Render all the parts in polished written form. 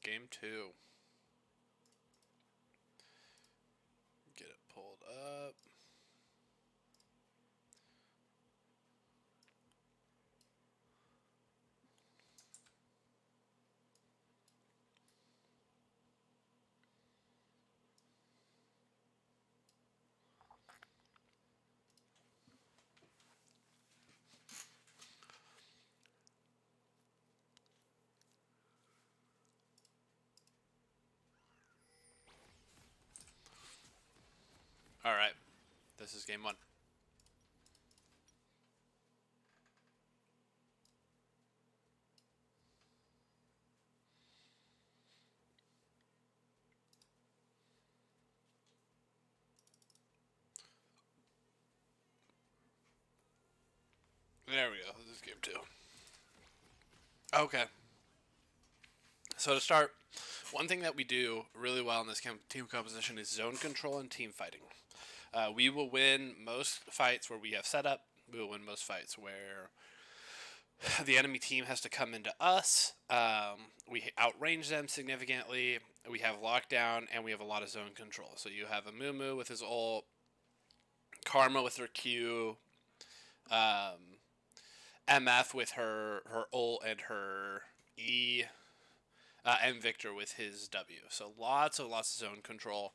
Game 2. Get it pulled up. Alright, this is game 1. There we go, this is game 2. Okay. So to start, one thing that we do really well in this team composition is zone control and team fighting. We will win most fights where we have setup. We will win most fights where the enemy team has to come into us. We outrange them significantly. We have lockdown, and we have a lot of zone control. So you have a Mumu with his ult, Karma with her Q, MF with her ult and her E, and Victor with his W. So lots of zone control.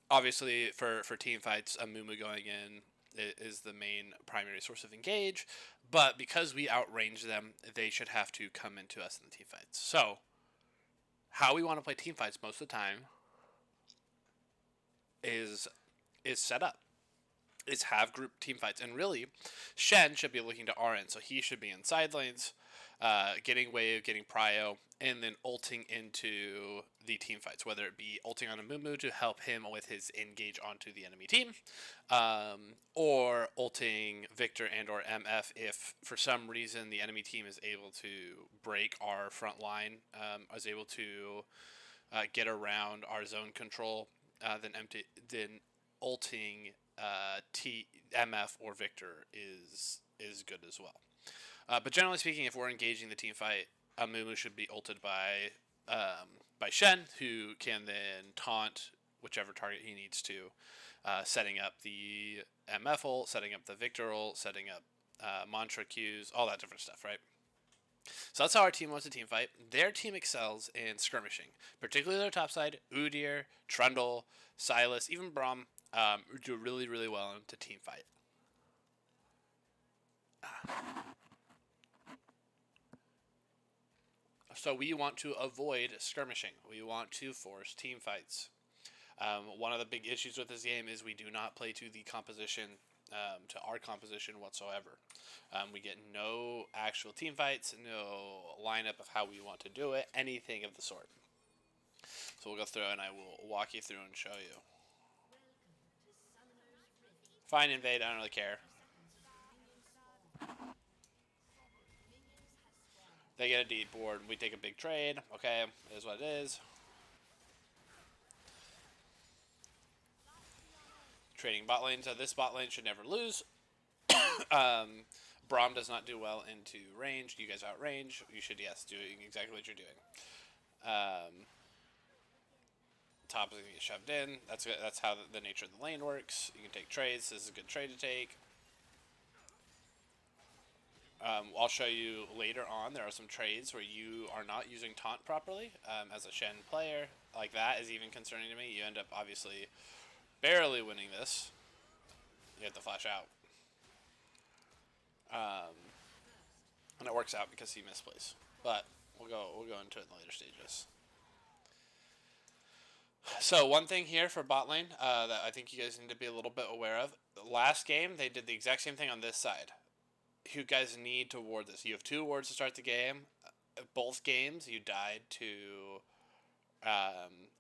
Obviously, for team fights, a Mumu going in is the main primary source of engage. But because we outrange them, they should have to come into us in the team fights. So, how we want to play team fights most of the time is set up. Is have group team fights. And really, Shen should be looking to RN. So he should be in side lanes, getting wave, getting prio, and then ulting into the team fights, whether it be ulting on a Mumu to help him with his engage onto the enemy team, or ulting Victor and or MF if for some reason the enemy team is able to break our front line, is able to get around our zone control, then ulting MF or Victor is good as well. But generally speaking, if we're engaging the team fight, Mumu should be ulted by Shen, who can then taunt whichever target he needs to, setting up the MF ult, setting up the Victor ult, setting up mantra Qs, all that different stuff, right? So that's how our team wants to team fight. Their team excels in skirmishing, particularly their top side. Udyr, Trundle, Silas, even Braum do really, really well into team fight. So we want to avoid skirmishing. We want to force team fights. One of the big issues with this game is we do not play to the composition, to our composition whatsoever. We get no actual team fights, no lineup of how we want to do it, anything of the sort. So we'll go through and I will walk you through and show you. Fine, invade, I don't really care. They get a deep board, we take a big trade. Okay, it is what it is. Trading bot lane, so this bot lane should never lose. Braum does not do well into range. You guys outrange. You should, yes, doing exactly what you're doing. Top is going to get shoved in. That's how the nature of the lane works. You can take trades. This is a good trade to take. I'll show you later on. There are some trades where you are not using taunt properly. As a Shen player, like that is even concerning to me. You end up obviously barely winning this. You have to flash out. And it works out because he misplays. But we'll go into it in the later stages. So one thing here for bot lane that I think you guys need to be a little bit aware of. Last game, they did the exact same thing on this side. You guys need to ward this. You have 2 wards to start the game. Both games, you died to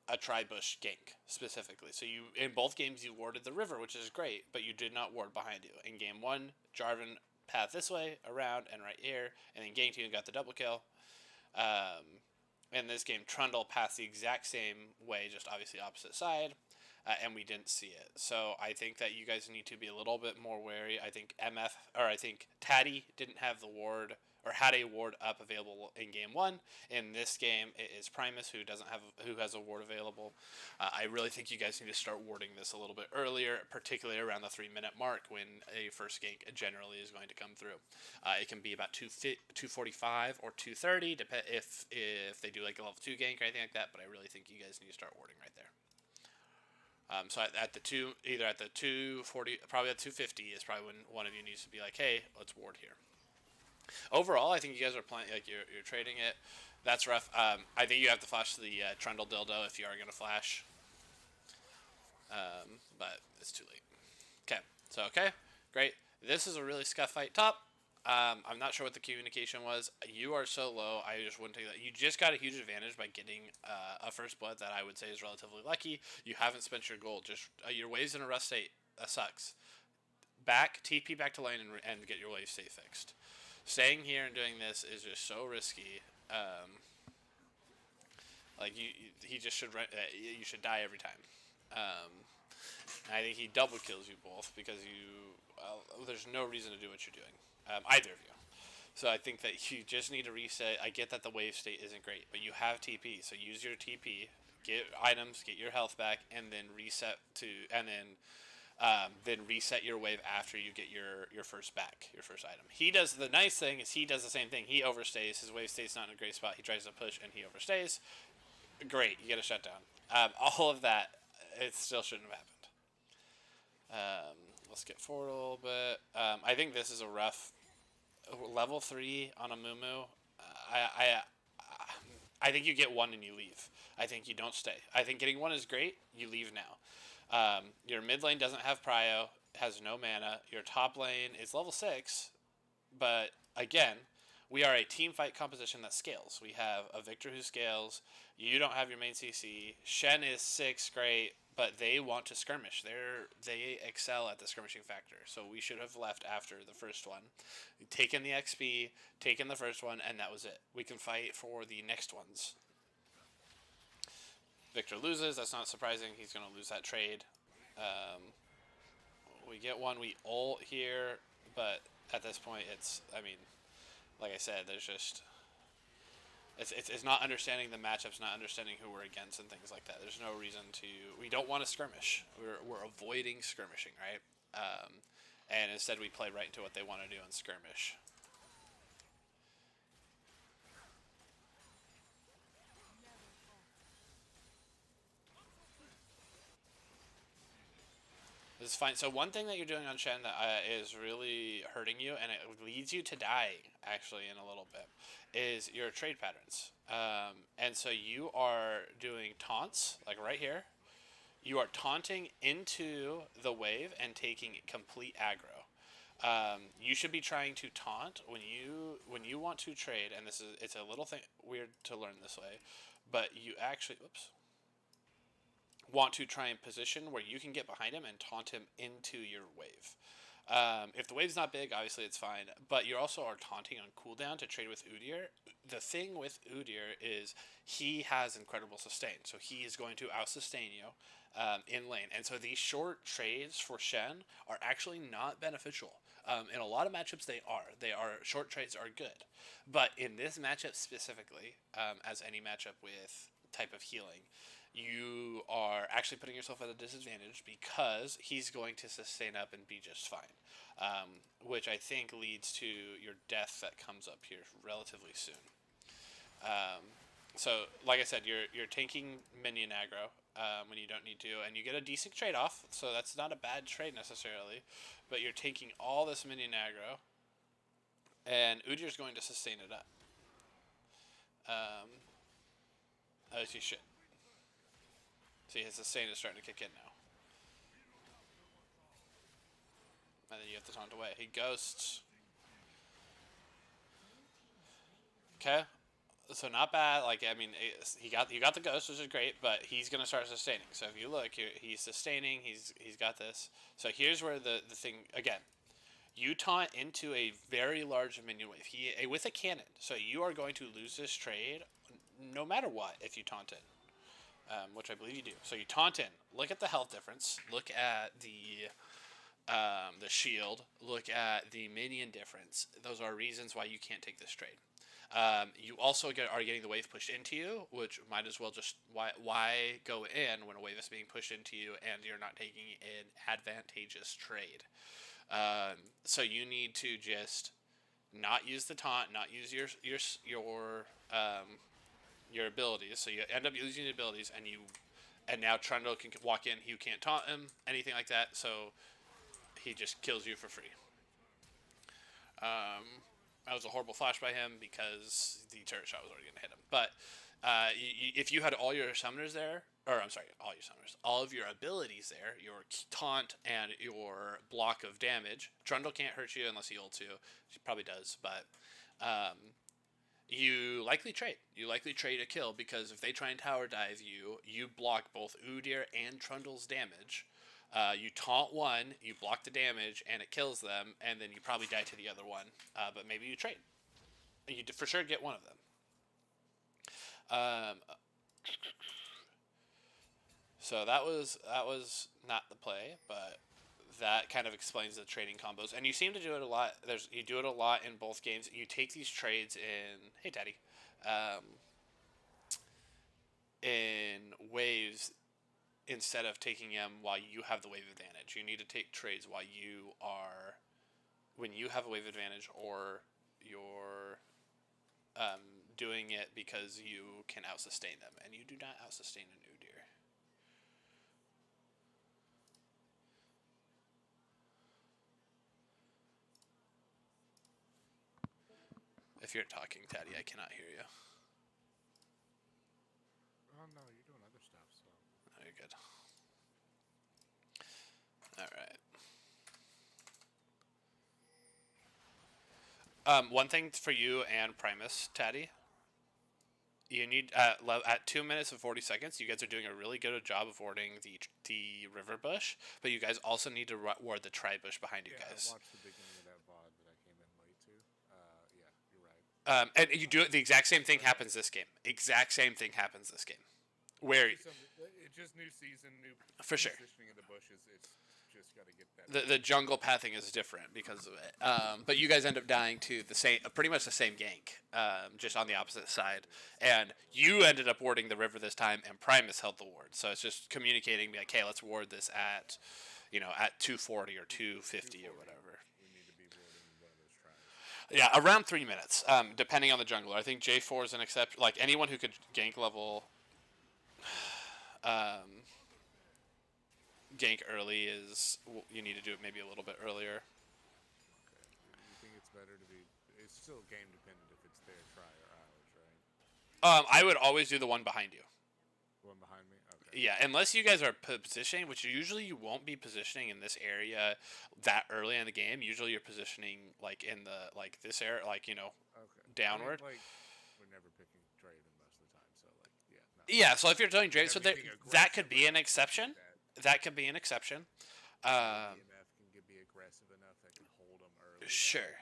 a tri-bush gank, specifically. So you in both games, you warded the river, which is great, but you did not ward behind you. In game 1, Jarvan path this way, around, and right here, and then ganked you and got the double kill. In this game, Trundle passed the exact same way, just obviously opposite side. and we didn't see it. So I think that you guys need to be a little bit more wary. I think I think Taddy didn't have the ward or had a ward up available in game one. In this game, it is Primus who has a ward available. I really think you guys need to start warding this a little bit earlier, particularly around the 3-minute mark when a first gank generally is going to come through. It can be about 245 or 230, if they do like a level 2 gank or anything like that. But I really think you guys need to start warding right there. So at the 240, probably at 250 is probably when one of you needs to be like, hey, let's ward here. Overall, I think you guys are playing like you're trading it. That's rough. I think you have to flash the Trundle dildo if you are going to flash. But it's too late. Okay, great. This is a really scuff fight top. I'm not sure what the communication was. You are so low. I just wouldn't take that. You just got a huge advantage by getting a first blood that I would say is relatively lucky. You haven't spent your gold. Just your wave's in a rough state. That sucks. TP back to lane and get your wave state fixed. Staying here and doing this is just so risky. He just should. You should die every time. I think he double kills you both because there's no reason to do what you're doing, either of you. So I think that you just need to reset. I get that the wave state isn't great, but you have TP, so use your TP, get items, get your health back, and then reset then reset your wave after you get your first item. He does the nice thing is he does the same thing. He overstays. His wave state's not in a great spot. He tries to push and he overstays. Great, you get a shutdown. All of that, it still shouldn't have happened. Let's get forward a little bit. I think this is a rough level 3 on a Mumu. I think you get 1 and you leave. I think you don't stay. I think getting 1 is great. You leave now. Your mid lane doesn't have prio, has no mana. Your top lane is level 6, but again, we are a team fight composition that scales. We have a Victor who scales. You don't have your main CC. Shen is 6, great, but they want to skirmish. They excel at the skirmishing factor, so we should have left after the first one. Taken the XP, taken the first one, and that was it. We can fight for the next ones. Victor loses. That's not surprising. He's going to lose that trade. We get 1. We ult here, but at this point, like I said, there's just it's not understanding the matchups, not understanding who we're against, and things like that. There's no reason to. We don't want to skirmish. We're avoiding skirmishing, right? And instead, we play right into what they want to do and skirmish. This is fine. So one thing that you're doing on Shen that is really hurting you, and it leads you to dying, actually, in a little bit, is your trade patterns. And so you are doing taunts, like right here. You are taunting into the wave and taking complete aggro. You should be trying to taunt when you want to trade, and it's a little thing weird to learn this way, but you actually want to try and position where you can get behind him and taunt him into your wave. If the wave's not big, obviously it's fine, but you also are taunting on cooldown to trade with Udyr. The thing with Udyr is he has incredible sustain, so he is going to out-sustain you in lane. And so these short trades for Shen are actually not beneficial. In a lot of matchups, they are. Short trades are good. But in this matchup specifically, as any matchup with type of healing, you are actually putting yourself at a disadvantage because he's going to sustain up and be just fine, which I think leads to your death that comes up here relatively soon. So, like I said, you're tanking minion aggro when you don't need to, and you get a decent trade-off, so that's not a bad trade necessarily, but you're taking all this minion aggro, and Udyr's going to sustain it up. As you should. See, his sustain is starting to kick in now. And then you have to taunt away. He ghosts. Okay. So not bad. You got the ghost, which is great, but he's gonna start sustaining. So if you look, he's sustaining. He's got this. So here's where the thing again. You taunt into a very large minion wave. With a cannon. So you are going to lose this trade, no matter what, if you taunt it. which I believe you do. So you taunt in. Look at the health difference. Look at the shield. Look at the minion difference. Those are reasons why you can't take this trade. You also are getting the wave pushed into you, which might as well just why go in when a wave is being pushed into you and you're not taking an advantageous trade. So you need to just not use the taunt, not use your abilities. So you end up using the abilities, and now Trundle can walk in. You can't taunt him, anything like that. So he just kills you for free. That was a horrible flash by him because the turret shot was already going to hit him. But if you had all your summoners there, or I'm sorry, all of your abilities there, your taunt and your block of damage, Trundle can't hurt you unless he ults you. She probably does, but you likely trade. You likely trade a kill because if they try and tower dive you, you block both Udyr and Trundle's damage. You taunt one, you block the damage, and it kills them, and then you probably die to the other one. But maybe you trade. You for sure get one of them. So that was not the play, but that kind of explains the trading combos. And you seem to do it a lot. You do it a lot in both games. You take these trades in. Hey, Daddy. In waves instead of taking them while you have the wave advantage. You need to take trades when you have a wave advantage, or you're doing it because you can out-sustain them, and you do not out-sustain an Udyr. If you're talking, Taddy, I cannot hear you. Oh no, you're doing other stuff, so. Oh, you're good. Alright. One thing for you and Primus, Taddy. You need at 2 minutes and 40 seconds. You guys are doing a really good job of warding the river bush, but you guys also need to ward the tri bush behind you guys. I watched the beginning of that VOD that I came in late to. Yeah, you're right. And you do it. The exact same thing happens this game. Where it's just new season, new for sure. Positioning of the bushes. It's just got to get that. The jungle pathing is different because of it. But you guys end up dying to pretty much the same gank, just on the opposite side. And you ended up warding the river this time, and Primus held the ward. So it's just communicating, like, hey, let's ward this at 240 or 250 or whatever. We need to be warding one of those tries. Yeah, around 3 minutes, depending on the jungler. I think J4 is an exception. Like, anyone who could gank level gank early you need to do it maybe a little bit earlier. Okay. You think it's better to be? It's still game dependent if it's their try or ours, right? I would always do the one behind you. One behind me. Okay. Yeah, unless you guys are positioning, which usually you won't be positioning in this area that early in the game. Usually you're positioning like in this area, Okay. Downward. I mean, we're never picking Draven most of the time, so yeah. No. Yeah, so if you're doing Draven, so that could be an exception. That could be an exception. EMF can be aggressive enough that can hold them early. Sure.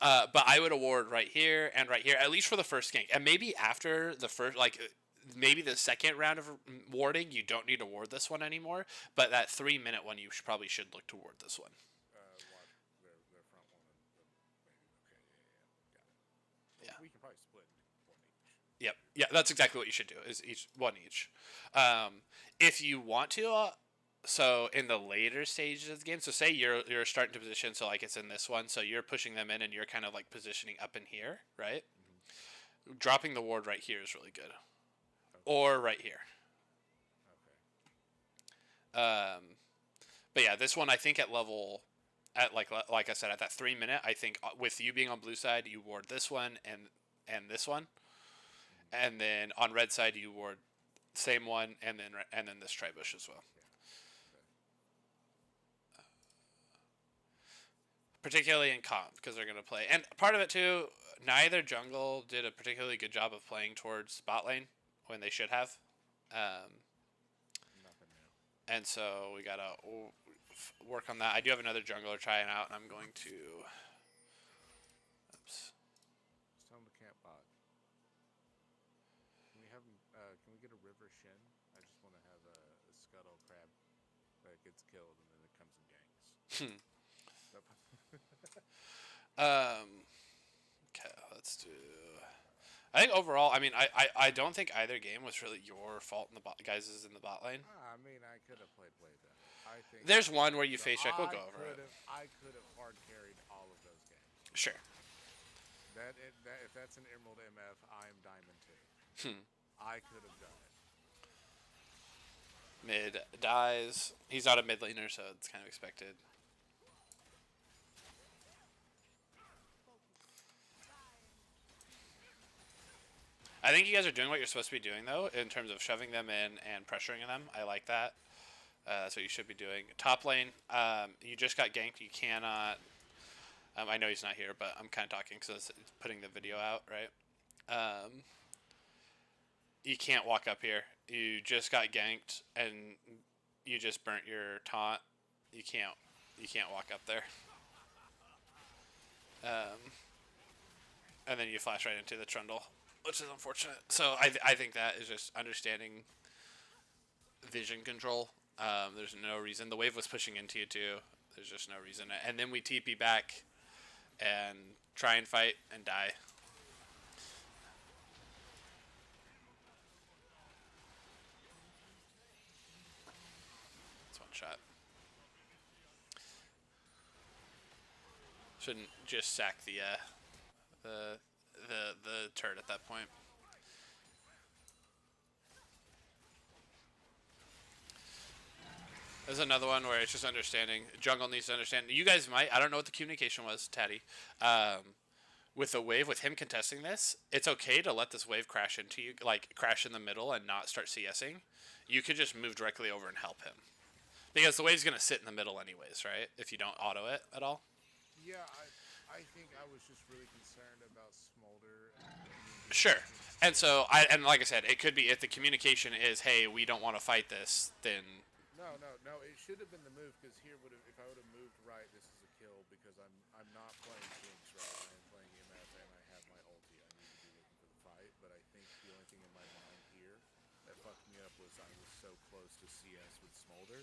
But I would award right here and right here, at least for the first gank. And maybe after the first, maybe the second round of warding, you don't need to ward this one anymore. But that 3 minute one, you probably should look to ward this one. Watch their front one. Got it. Yeah. We can probably split one each. Yep. Yeah, that's exactly what you should do, is one each. If you want to, so in the later stages of the game, so say you're starting to position, so like it's in this one, so you're pushing them in and you're kind of like positioning up in here, right? Mm-hmm. Dropping the ward right here is really good. Okay. Or right here. Okay. But yeah, this one I think at like I said, at that 3 minute, I think with you being on blue side, you ward this one and this one. Mm-hmm. And then on red side you ward same one and then this tri-bush as well. Particularly in comp, because they're going to play. And part of it, too, neither jungle did a particularly good job of playing towards bot lane when they should have. Nothing new. And so we got to work on that. I do have another jungler trying out, and I'm going to... Oops. Just tell them to camp bot. Can we we get a river Shen? I just want to have a scuttle crab that gets killed and then it comes and ganks. Okay, let's do. I think overall, I mean, I don't think either game was really your fault in the guys is in the bot lane. I mean, I could have played way better. I think There's one where you face check. We'll go over it. I could have hard carried all of those games. Sure. If that's an Emerald MF, I am Diamond 2. I could have done it. Mid dies. He's not a mid laner, so it's kind of expected. I think you guys are doing what you're supposed to be doing, though, in terms of shoving them in and pressuring them. I like that. That's what you should be doing. Top lane, you just got ganked. You cannot... I know he's not here, but I'm kind of talking because it's putting the video out, right? You can't walk up here. You just got ganked, and you just burnt your taunt. You can't walk up there. And then you flash right into the trundle, which is unfortunate. So I think that is just understanding vision control. There's no reason. The wave was pushing into you too. There's just no reason. And then we TP back and try and fight and die. It's one shot. Shouldn't just sack the turret at that point. There's another one where it's just understanding. Jungle needs to understand. You guys might. I don't know what the communication was, Taddy. With the wave, with him contesting this, it's okay to let this wave crash into you, like crash in the middle and not start CSing. You could just move directly over and help him. Because the wave's going to sit in the middle anyways, right? If you don't auto it at all. Yeah, I think I was just really concerned about Smolder. Sure. And so, like I said, it could be if the communication is, hey, we don't want to fight this, then... No. It should have been the move, because here if I would have moved right, this is a kill, because I'm not playing Jinx right. I am playing MF, and I have my ulti. I need to be looking for the fight, but I think the only thing in my mind here that fucked me up was I was so close to CS with Smolder.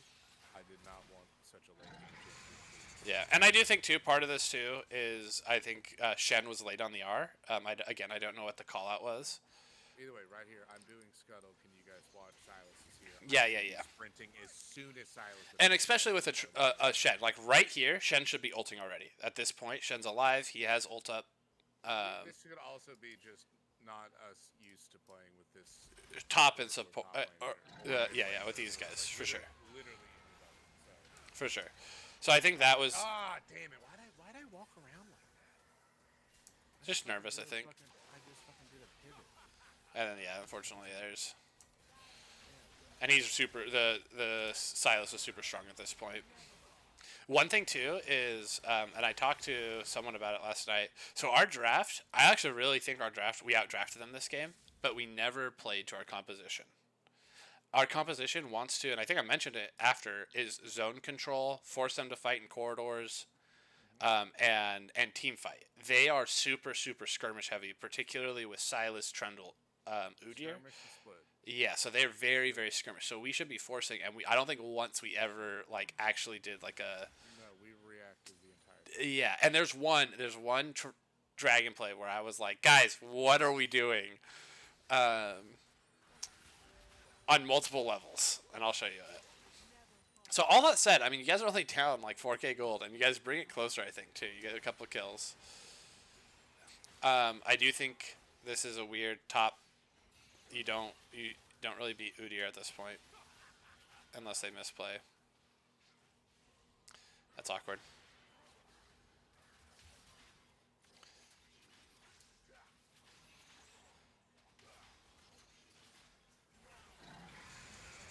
I did not want such a late Jinx. Yeah, and I do think, too, part of this, too, is I think Shen was late on the R. Again, I don't know what the call-out was. Either way, right here, I'm doing Scuttle. Can you guys watch? Silas is here. Yeah. Sprinting as soon as Silas is And especially with a Shen. Like, right here, Shen should be ulting already. At this point, Shen's alive. He has ult up. This could also be just not us used to playing with this. Top and support. Yeah, with these guys, for sure. Literally anybody. For sure. So I think that was... Ah, damn it. Why'd I walk around like that? Just nervous, I think. I just fucking did a pivot. And then, yeah, unfortunately, there's... And he's super... The Silas is super strong at this point. One thing, too, is... and I talked to someone about it last night. So our draft... I actually really think our draft... We outdrafted them this game. But we never played to our composition. Our composition wants to... And I think I mentioned it after... Is zone control. Force them to fight in corridors. And team fight. They are super, super skirmish heavy. Particularly with Silas, Trundle... Udyr. Yeah, so they're very, very skirmish. So we should be forcing, and I don't think once we ever like actually did like a. No, we reacted the entire time. Yeah, and there's one dragon play where I was like, guys, what are we doing? On multiple levels, and I'll show you it. So all that said, I mean, you guys are only down like 4K gold, and you guys bring it closer, I think, too. You get a couple of kills. I do think this is a weird top. You don't really beat Udyr at this point, unless they misplay. That's awkward.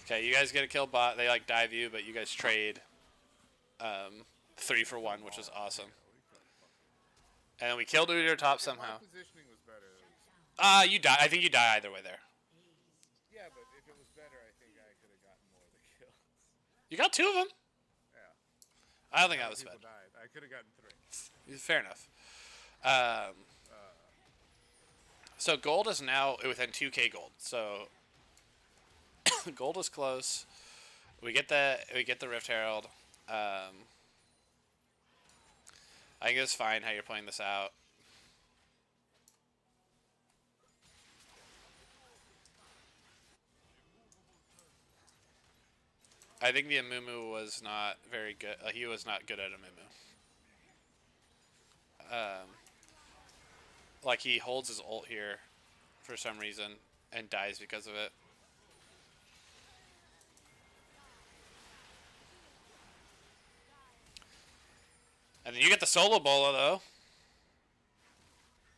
Okay, you guys get a kill bot. They like dive you, but you guys trade 3 for 1, which is awesome. And we killed Udyr top somehow. My positioning was better at least. You die. I think you die either way there. Yeah, but if it was better, I think I could have gotten more of the kills. You got 2 of them. Yeah. I don't think that was bad. Died. I could have gotten 3. Fair enough. So gold is now within 2K gold. So Gold is close. We get the Rift Herald. I think it's fine how you're playing this out. I think the Amumu was not very good. He was not good at Amumu. Like he holds his ult here for some reason and dies because of it. And then you get the solo bola though.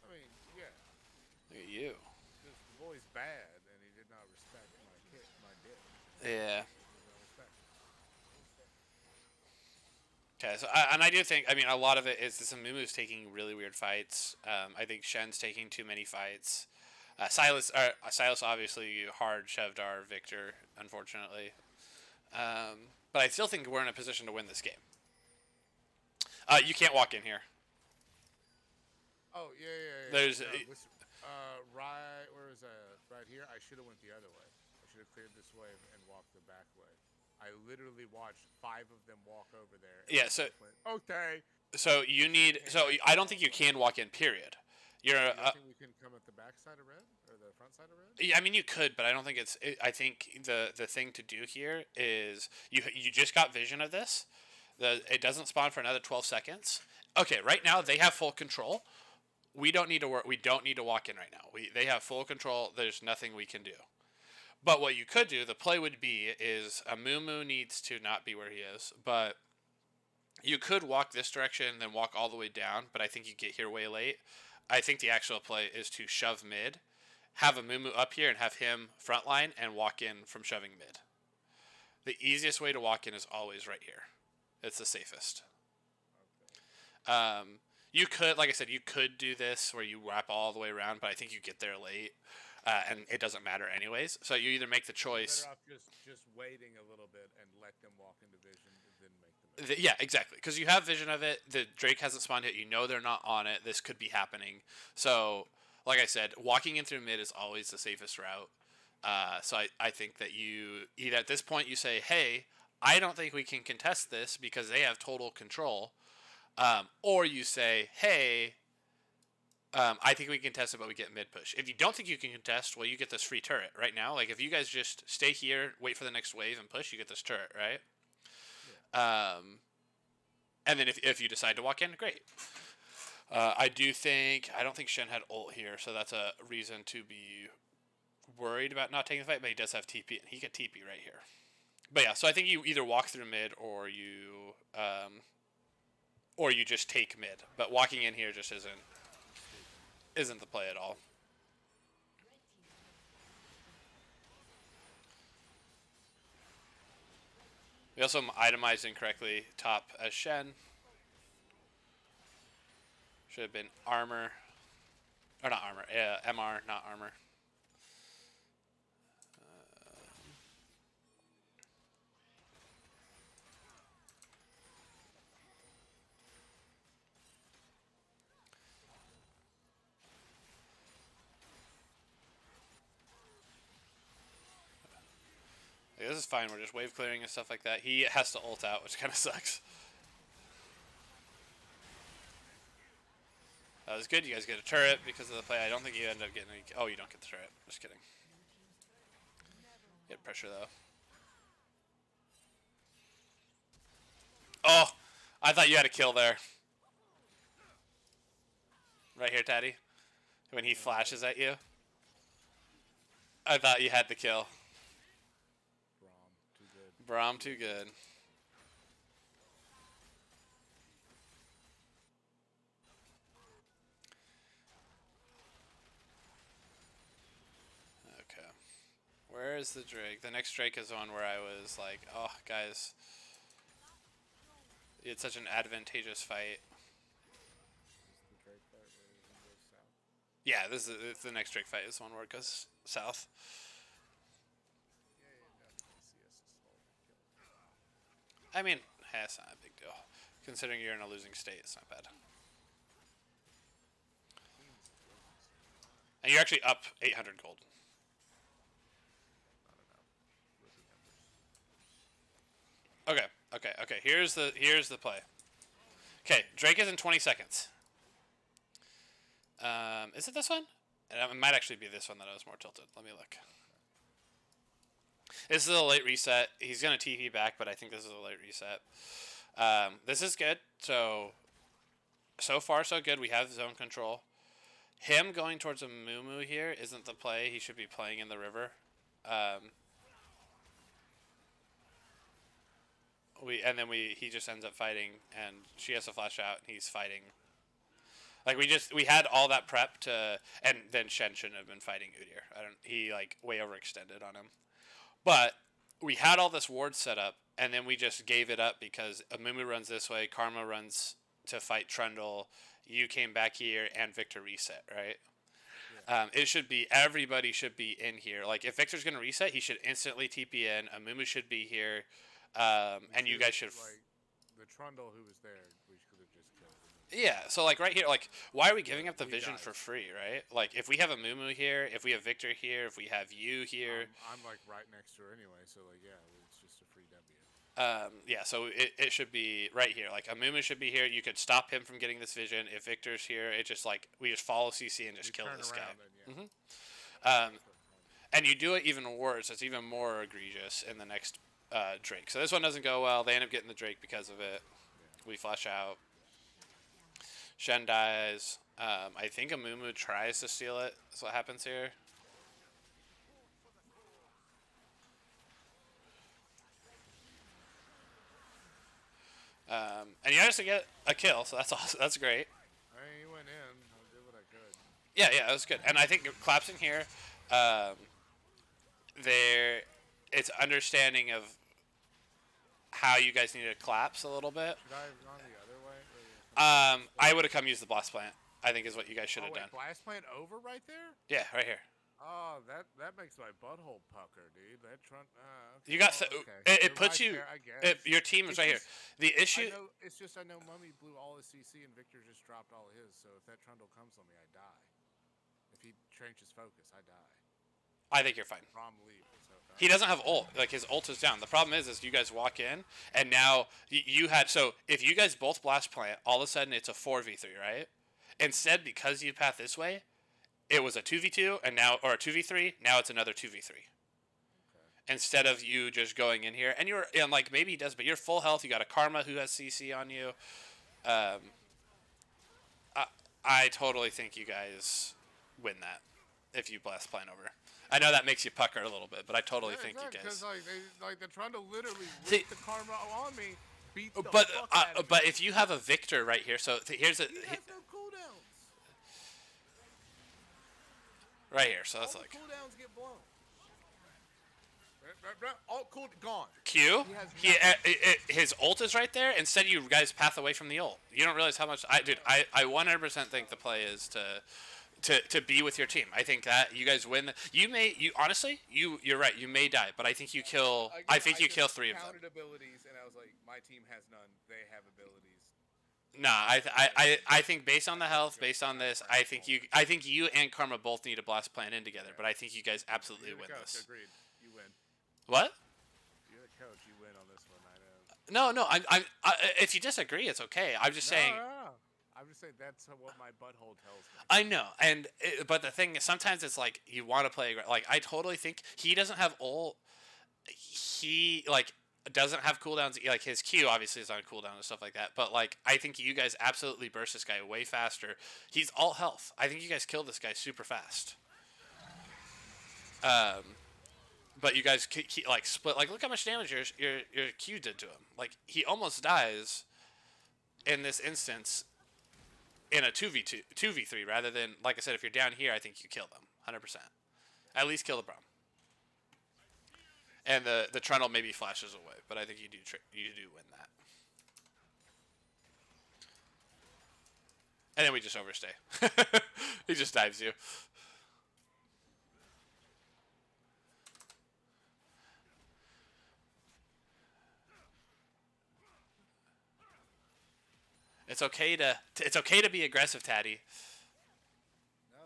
I mean, yeah. Look at you. The boy's bad, and he did not respect my dick. Yeah. He did not respect. Okay, so and I do think, I mean, a lot of it is this Amumu's taking really weird fights. I think Shen's taking too many fights. Silas obviously hard shoved our Victor, unfortunately. But I still think we're in a position to win this game. You can't walk in here. Oh yeah. There's right. Where is that? Right here. I should have went the other way. I should have cleared this way and walked the back way. I literally watched 5 of them walk over there. Yeah. So went, okay. So you need. So I don't think you can walk in. Period. You're. You think we can come at the back side of red or the front side of red? Yeah, I mean you could, but I don't think it's. I think the thing to do here is you just got vision of this. It doesn't spawn for another 12 seconds. Okay, right now they have full control. We don't need to work. We don't need to walk in right now. They have full control. There's nothing we can do. But what you could do, the play would be, is Amumu needs to not be where he is, but you could walk this direction and then walk all the way down, but I think you get here way late. I think the actual play is to shove mid, have Amumu up here and have him frontline and walk in from shoving mid. The easiest way to walk in is always right here. It's the safest. You could, like I said, you could do this where you wrap all the way around, but I think you get there late. And it doesn't matter anyways. So you either make the choice. Better off just waiting a little bit and let them walk into vision, then make the move. Yeah, exactly. Because you have vision of it. The Drake hasn't spawned yet. You know they're not on it. This could be happening. So, like I said, walking in through mid is always the safest route. So I think that you either at this point you say, hey, I don't think we can contest this because they have total control. Or you say, hey, I think we can contest it, but we get mid push. If you don't think you can contest, well, you get this free turret right now. Like if you guys just stay here, wait for the next wave and push, you get this turret, right? Yeah. And then if you decide to walk in, great. I don't think Shen had ult here, so that's a reason to be worried about not taking the fight. But he does have TP, and he could TP right here. But yeah, so I think you either walk through mid or you just take mid. But walking in here just isn't the play at all. We also itemized incorrectly top as Shen. Should have been armor. Or not armor. MR, not armor. This is fine. We're just wave clearing and stuff like that. He has to ult out, which kind of sucks. That was good. You guys get a turret because of the play. I don't think you end up getting any... Oh, you don't get the turret. Just kidding. Get pressure, though. Oh! I thought you had a kill there. Right here, Taddy. When he flashes at you. I thought you had the kill. Braum too good. Okay. Where is the Drake? The next Drake is the one where I was like, oh, guys. It's such an advantageous fight. Yeah, it's the next Drake fight is the one where it goes south. I mean, it's not a big deal. Considering you're in a losing state, it's not bad. And you're actually up 800 gold. Okay. Here's the play. Okay, Drake is in 20 seconds. Is it this one? It might actually be this one that I was more tilted. Let me look. This is a late reset. He's gonna TP back, but I think this is a late reset. This is good. So far so good. We have zone control. Him going towards a Moo here isn't the play. He should be playing in the river. He just ends up fighting, and she has to flash out, and he's fighting. Like we had all that prep to, and then Shen shouldn't have been fighting Udyr. He like way overextended on him, but we had all this ward set up, and then we just gave it up because Amumu runs this way, Karma runs to fight Trundle, you came back here, and Victor reset, right? Yeah. Everybody should be in here. Like if Victor's gonna reset, he should instantly TP in. Amumu should be here, and you guys should. Like the Trundle who was there, we could have just killed him. Yeah, so like right here, like why are we giving up the vision for free, right? Like if we have a Mumu here, if we have Victor here, if we have you here, I'm like right next to her anyway, so like yeah, it's just a free W. Yeah, so it should be right here. Like a Mumu should be here. You could stop him from getting this vision. If Victor's here, it just like we just follow CC and just kill this guy. And, yeah. And you do it even worse. It's even more egregious in the next Drake. So this one doesn't go well. They end up getting the Drake because of it. Yeah. We flash out. Shen dies. I think Amumu tries to steal it. That's what happens here. And you actually get a kill, so that's awesome. That's great. I mean, you went in. I did what I could. Yeah, it was good. And I think collapsing here, it's understanding of how you guys need to collapse a little bit. Should I have gone the other way? I would have come use the blast plant. I think is what you guys should have done. Blast plant over right there? Yeah, right here. Oh, that makes my butthole pucker, dude. That Trump. Okay. You got it puts right you. There, I guess. Your team is right here. The issue. I know Mummy blew all his CC and Victor just dropped all of his. So if that Trundle comes on me, I die. If he changes focus, I die. I think you're fine. He doesn't have ult. Like his ult is down. The problem is you guys walk in and now you had. So if you guys both blast plant, all of a sudden it's a 4v3, right? Instead, because you path this way, it was a 2v2 or a 2v3. Now it's another 2v3. Okay. Instead of you just going in here and like maybe he does, but you're full health. You got a Karma who has CC on you. I totally think you guys win that if you blast plant over. I know that makes you pucker a little bit, but I totally think you guys. Because like the Trundle literally ripped the Karma on me. Beat the but fuck out of but if you have a Victor right here, so here's a. He has no cooldowns. Right here, so that's all like. Cooldowns get blown. All cool gone. Q. His ult is right there. Instead, you guys path away from the ult. You don't realize how much I 100% think the play is to be with your team. I think that you guys win. You're right. You may die, but I think you kill. I think you kill 3 of them. Counted abilities, and I was like, my team has none. They have abilities. Nah, I think based on the health, based on this, I think you and Karma both need a blast plan in together. But I think you guys absolutely win this. Agreed. You win. What? You're the coach. You win on this one. I know. No. If you disagree, it's okay. I'm just saying. No. I'm just saying that's what my butthole tells me. I know, but the thing is, sometimes it's like you want to play. Like I totally think he doesn't have ult. He doesn't have cooldowns. Like his Q obviously is on cooldown and stuff like that. But like I think you guys absolutely burst this guy way faster. He's all health. I think you guys killed this guy super fast. But you guys like split. Like look how much damage your Q did to him. Like he almost dies in this instance. In a 2v3 rather than, like I said, if you're down here, I think you kill them 100%. At least kill the Braum. And the Trundle maybe flashes away, but I think you do win that. And then we just overstay. He just dives you. It's okay to be aggressive, Taddy. No,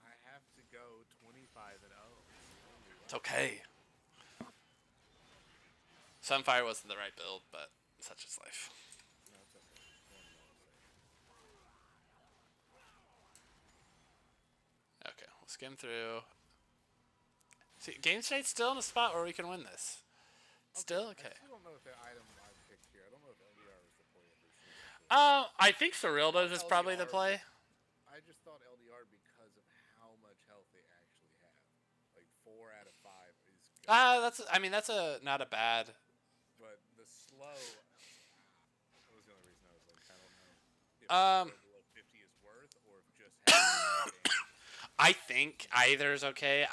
I have to go 25-0. It's okay. Sunfire wasn't the right build, but Such is life. No, it's okay. One more save. Okay, we'll skim through. See, game state's still in a spot where we can win this. Still okay. I still don't know if the item I picked here. I don't know if LDR is the play ever should. I think Cerilda's is probably the play. I just thought LDR because of how much health they actually have. Like 4 out of 5 is good. That's not a bad. But the slow. That was the only reason I was like, I don't know if below 50 is worth or if just having I think either is okay.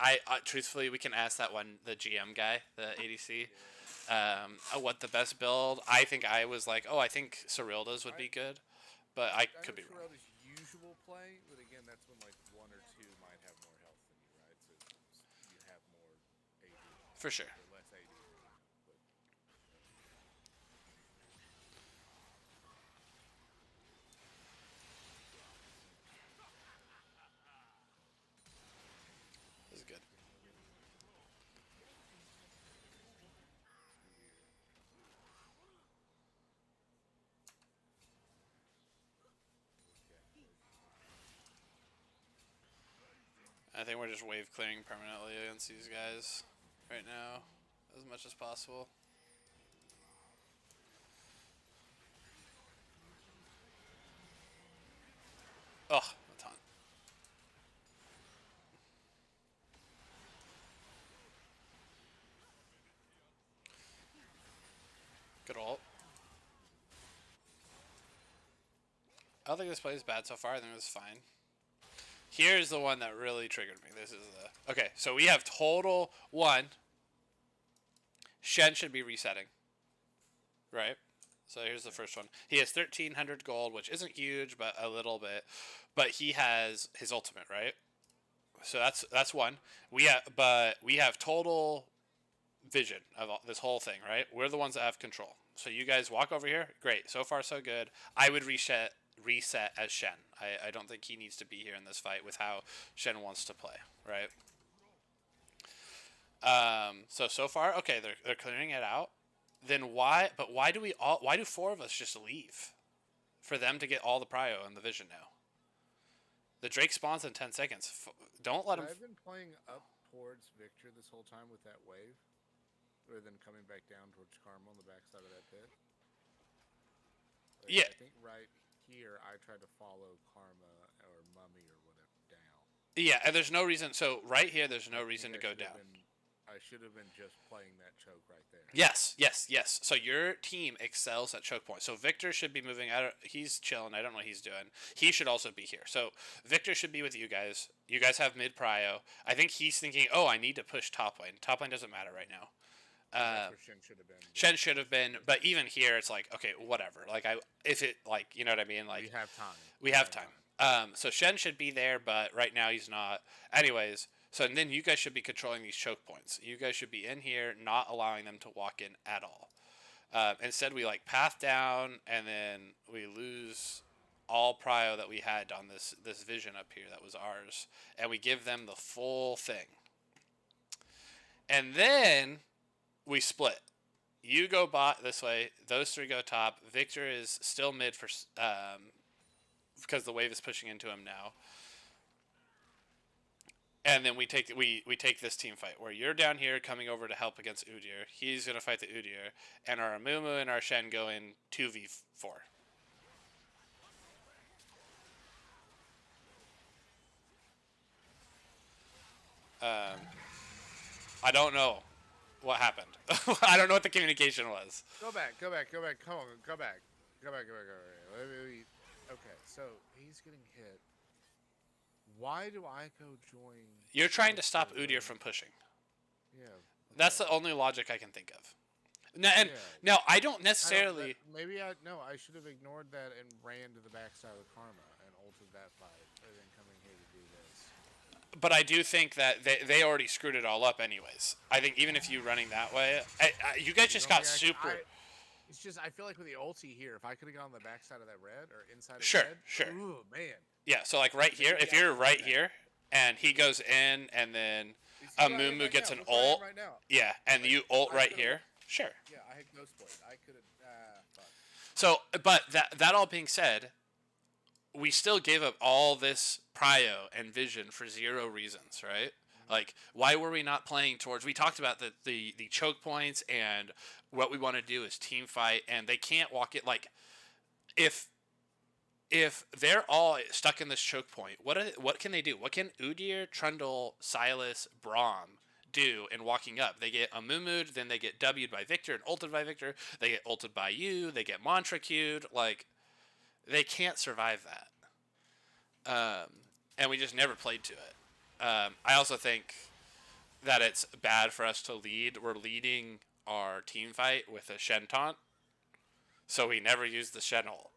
Truthfully, we can ask the GM guy, the ADC, what the best build. I think I was like, I think Cerilda's would be good, but I could be wrong. Cerilda's usual play, but again, that's when like 1 or 2 might have more health than you, right? So you have more AD. For sure. Or less AD. This is good. I think we're just wave clearing permanently against these guys right now, as much as possible. Oh, a ton. Good ult. I don't think this play is bad so far. I think it's fine. Here's the one that really triggered me. This is the... Okay, so we have total 1. Shen should be resetting. Right? So here's the first one. He has 1,300 gold, which isn't huge, but a little bit. But he has his ultimate, right? So that's 1. We have total vision of this whole thing, right? We're the ones that have control. So you guys walk over here. Great. So far, so good. I would reset as Shen. I don't think he needs to be here in this fight with how Shen wants to play, right? So far, okay, they're clearing it out. Then why do 4 of us just leave? For them to get all the prio and the vision now. The Drake spawns in 10 seconds. Don't let him... I've been playing up towards Victor this whole time with that wave. Rather than coming back down towards Karma on the backside of that pit. Like, yeah. I think right here I tried to follow Karma or Mummy or whatever down. Yeah, and there's no reason. So right here, there's no reason to go down. I should have been just playing that choke right there. Yes. So your team excels at choke points. So Victor should be moving out. He's chilling. I don't know what he's doing. He should also be here. So Victor should be with you guys. You guys have mid prio. I think he's thinking, I need to push top lane. Top lane doesn't matter right now. That's where Shen should have been. Shen should have been, but even here, it's like, okay, whatever. Like, you know what I mean? Like, we have time. So Shen should be there, but right now he's not. Anyways, so then you guys should be controlling these choke points. You guys should be in here, not allowing them to walk in at all. Instead, we path down, and then we lose all prio that we had on this vision up here that was ours, and we give them the full thing. And then we split. You go bot this way. Those 3 go top. Victor is still mid for because the wave is pushing into him now. And then we take this team fight where you're down here coming over to help against Udyr. He's gonna fight the Udyr, and our Amumu and our Shen go in 2v4. I don't know what happened. I don't know what the communication was. Go back. Come on, go back. Okay, so he's getting hit. Why do I go join? You're trying to stop Udyr from pushing. Yeah. Okay. That's the only logic I can think of. Now, I don't necessarily... I should have ignored that and ran to the backside of Karma and ulted that fight, and then coming here to do this. But I do think that they already screwed it all up anyways. I think even if you running that way... you guys just got super... It's just, I feel like with the ulti here, if I could have got on the backside of that red or inside of Sure. Ooh, man. Yeah, so right here, if you're right here, and he goes in, and then Amumu gets an ult. Right now. Yeah, and you ult right here. Sure. Yeah, I had Ghost Blade. I could have... fuck. So, but that all being said, we still gave up all this prio and vision for zero reasons, right? Like, why were we not playing towards? We talked about the choke points and what we want to do is team fight, and they can't walk it. Like, if they're all stuck in this choke point, what can they do? What can Udyr, Trundle, Silas, Braum do in walking up? They get a Mumud, then they get W'd by Victor and ulted by Victor. They get ulted by you. They get Mantra Q'd. Like, they can't survive that. And we just never played to it. I also think that it's bad for us to lead. We're leading our team fight with a Shen taunt, so we never use the Shen ult,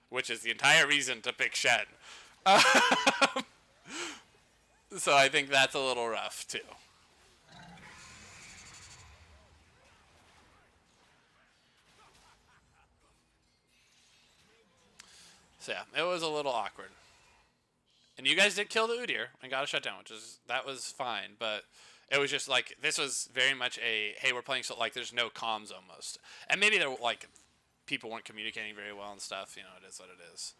which is the entire reason to pick Shen. So I think that's a little rough too. So yeah, it was a little awkward. And you guys did kill the Udyr and got a shutdown, that was fine. But it was just like, this was very much a, hey, we're playing, so like there's no comms almost. And maybe there like people weren't communicating very well and stuff. You know, it is what it is.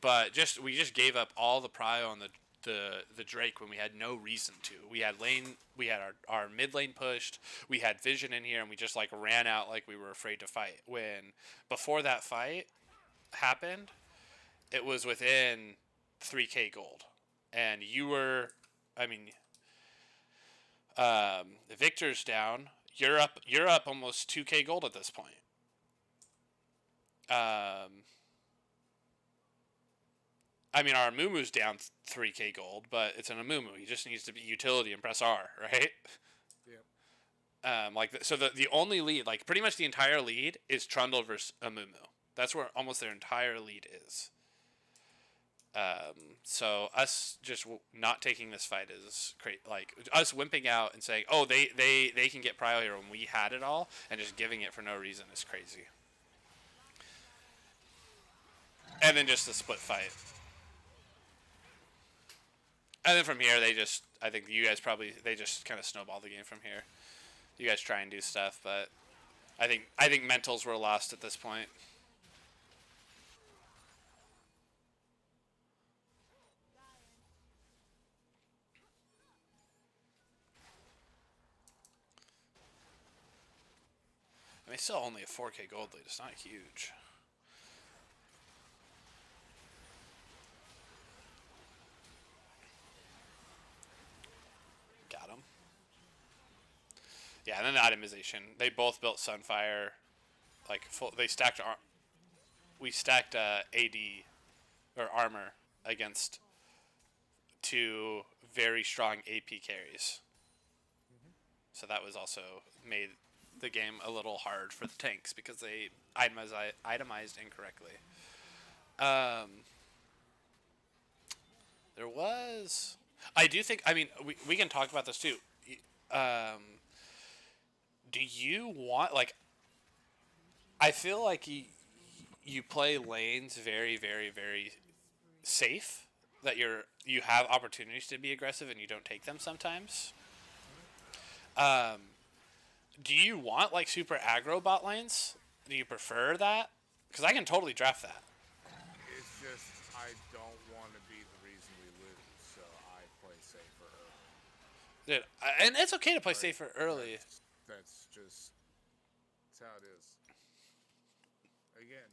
But we just gave up all the prio on the Drake when we had no reason to. We had our mid lane pushed. We had vision in here, and we just like ran out like we were afraid to fight. When before that fight happened, it was within 3k gold, and you were, I mean, Victor's down. You're up almost 2k gold at this point. I mean, our Mumu's down 3k gold, but it's an Amumu. He just needs to be utility and press R, right? Yep. So the only lead, like pretty much the entire lead, is Trundle versus Amumu. That's where almost their entire lead is. So us just not taking this fight is great. Like us wimping out and saying, "Oh, they can get prio here when we had it all," and just giving it for no reason is crazy. And then just the split fight. And then from here, I think you guys they just kind of snowball the game from here. You guys try and do stuff, but I think mentals were lost at this point. I mean, still only a 4k gold lead. It's not huge. Got him. Yeah, and then the itemization. They both built Sunfire. Like full. They stacked. We stacked AD or armor against two very strong AP carries. So that was also made the game a little hard for the tanks because they itemized incorrectly. There was... I do think... I mean, we can talk about this too. Do you want... Like, I feel like you play lanes very, very, very safe. That you have opportunities to be aggressive and you don't take them sometimes. Do you want like super aggro bot lanes? Do you prefer that? Because I can totally draft that. It's just I don't want to be the reason we lose, so I play safer early. Dude, and it's okay to play safer early. That's just how it is. Again,